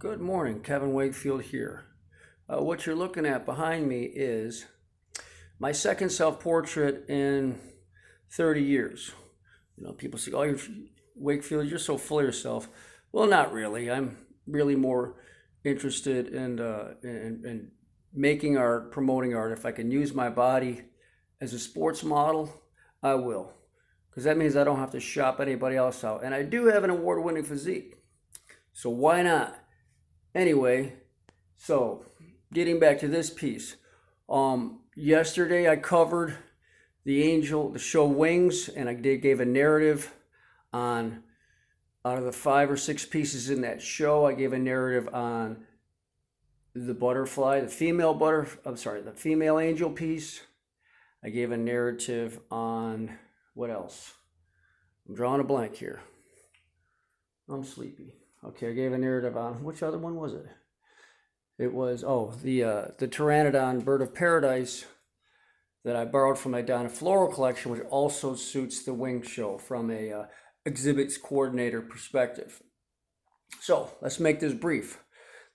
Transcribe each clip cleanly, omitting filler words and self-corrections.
Good morning, Kevin Wakefield here. What you're looking at behind me is my second self-portrait in 30 years. People say, "Oh, Wakefield, you're so full of yourself." Well, not really. I'm really more interested in making art, promoting art. If I can use my body as a sports model, I will, because that means I don't have to shop anybody else out. And I do have an award-winning physique, so why not? Anyway, so getting back to this piece. Yesterday I covered the show Wings, and I gave a narrative on, out of the 5 or 6 pieces in that show, I gave a narrative on the butterfly, the female angel piece. I gave a narrative on, what else? I'm drawing a blank here. I'm sleepy. Okay, I gave a narrative on, which other one was it? It was, the Pteranodon bird of paradise that I borrowed from my Donna Floral collection, which also suits the Wing show from a exhibits coordinator perspective. So let's make this brief.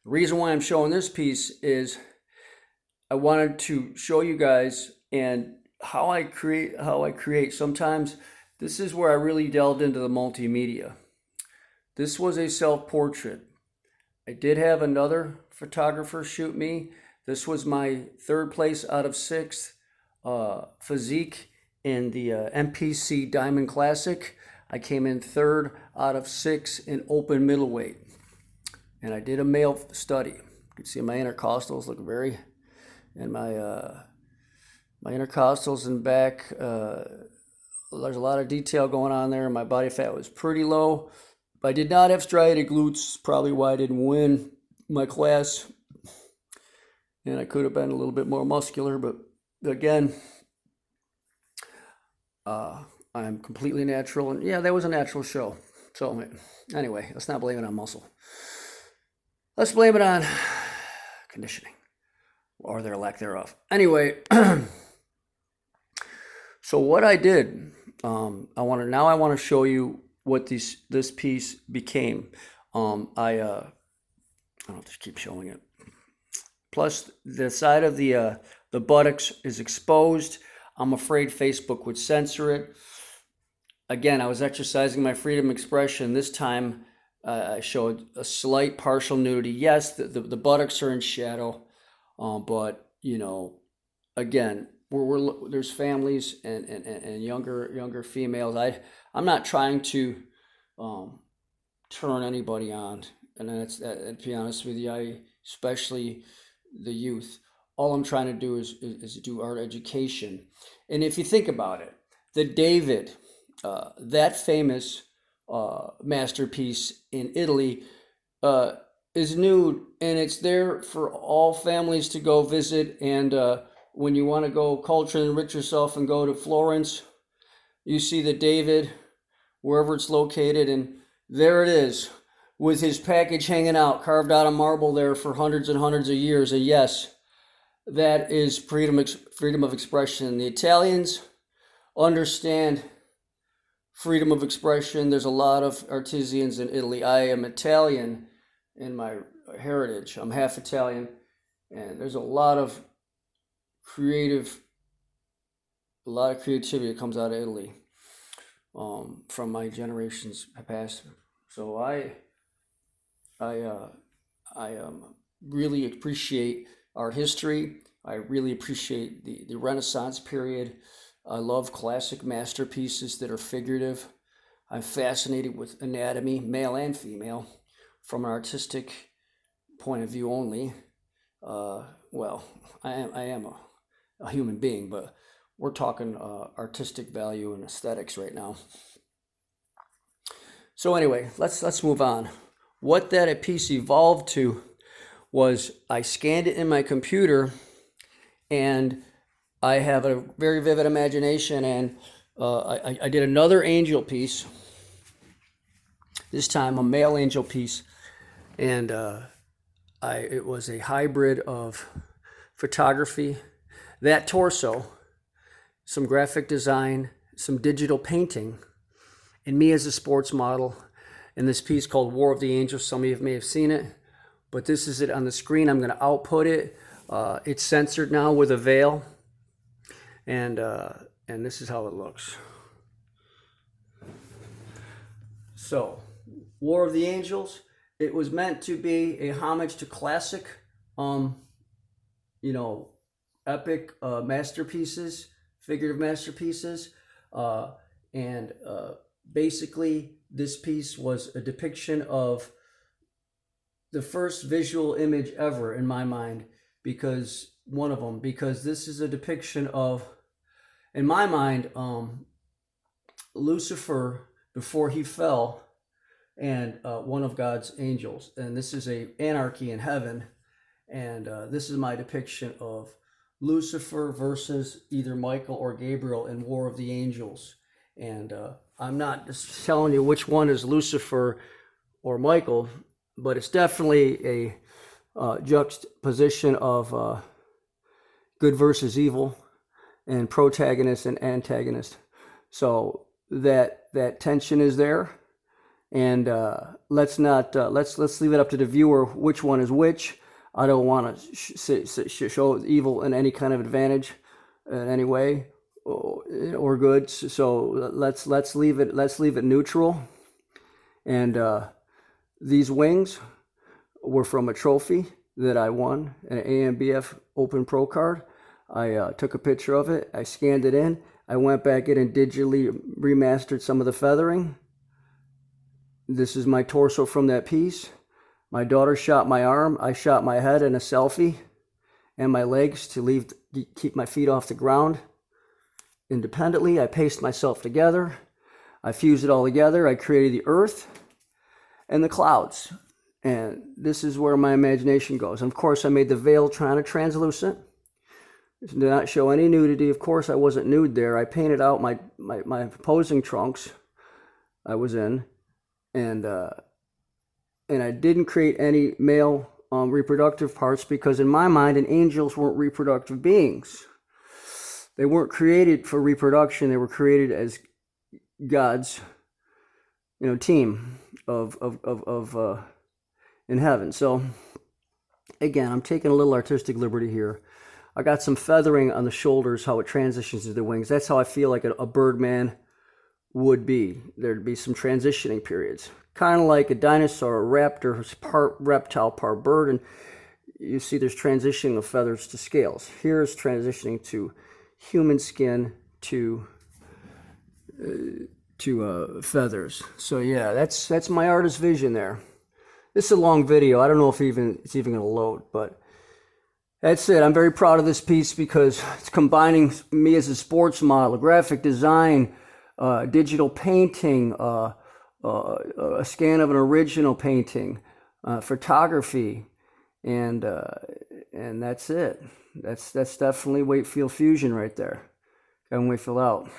The reason why I'm showing this piece is I wanted to show you guys and how I create. Sometimes this is where I really delved into the multimedia. This was a self-portrait. I did have another photographer shoot me. This was my 3rd place out of 6 physique in the MPC Diamond Classic. I came in 3rd out of 6 in open middleweight. And I did a male study. You can see my intercostals look and my intercostals and back, there's a lot of detail going on there. My body fat was pretty low. I did not have striated glutes, probably why I didn't win my class. And I could have been a little bit more muscular, but again, I'm completely natural. And yeah, that was a natural show. So anyway, let's not blame it on muscle. Let's blame it on conditioning or their lack thereof. Anyway, so what I did, I want to show you what this piece became. I don't just keep showing it. Plus, the side of the buttocks is exposed. I'm afraid Facebook would censor it. Again, I was exercising my freedom of expression. This time, I showed a slight partial nudity. Yes, the buttocks are in shadow, but again, there's families and younger females. I'm not trying to turn anybody on, and to be honest with you, especially the youth. All I'm trying to do is do art education. And if you think about it, the David, that famous masterpiece in Italy, is nude, and it's there for all families to go visit. And when you want to go culture and enrich yourself and go to Florence, you see the David, wherever it's located, and there it is, with his package hanging out, carved out of marble there for hundreds and hundreds of years. And yes, that is freedom of expression. The Italians understand freedom of expression. There's a lot of artisans in Italy. I am Italian in my heritage. I'm half Italian, and there's a lot of creativity that comes out of Italy, from my generations past. So I really appreciate art history. I really appreciate the Renaissance period. I love classic masterpieces that are figurative. I'm fascinated with anatomy, male and female, from an artistic point of view only. Well, I am a human being, but we're talking artistic value and aesthetics right now. So anyway, let's move on. What that piece evolved to was I scanned it in my computer, and I have a very vivid imagination, and I did another angel piece, this time a male angel piece, and it was a hybrid of photography, that torso, some graphic design, some digital painting, and me as a sports model in this piece called War of the Angels. Some of you may have seen it, but this is it on the screen. I'm going to output it. It's censored now with a veil, and this is how it looks. So, War of the Angels. It was meant to be a homage to classic, epic masterpieces, figurative masterpieces, and basically this piece was a depiction of the first visual image ever in my mind, because this is a depiction of, in my mind, Lucifer before he fell, and one of God's angels, and this is a anarchy in heaven, and this is my depiction of Lucifer versus either Michael or Gabriel in War of the Angels. And I'm not just telling you which one is Lucifer or Michael, but it's definitely a juxtaposition of good versus evil, and protagonist and antagonist. So that tension is there, and let's leave it up to the viewer which one is which. I don't want to show evil in any kind of advantage in any way or good. So let's leave it neutral. And these wings were from a trophy that I won, an AMBF Open Pro card. I took a picture of it. I scanned it in. I went back in and digitally remastered some of the feathering. This is my torso from that piece. My daughter shot my arm. I shot my head in a selfie, and my legs to keep my feet off the ground independently. I paced myself together. I fused it all together. I created the earth and the clouds. And this is where my imagination goes. And of course, I made the veil translucent. Did not show any nudity. Of course, I wasn't nude there. I painted out my posing trunks I was in. And I didn't create any male reproductive parts, because in my mind, angels weren't reproductive beings. They weren't created for reproduction. They were created as God's, team of in heaven. So again, I'm taking a little artistic liberty here. I got some feathering on the shoulders, how it transitions to the wings. That's how I feel like a birdman would be. There'd be some transitioning periods, kind of like a dinosaur, a raptor who's part reptile, part bird, and you see there's transitioning of feathers to scales. Here's transitioning to human skin to feathers. So yeah, that's my artist vision there. This is a long video. I don't know if it's even going to load, but that's it. I'm very proud of this piece because it's combining me as a sports model, graphic design, digital painting, a scan of an original painting, photography, and that's it. That's definitely weight field fusion right there. Kevin Wakefield out.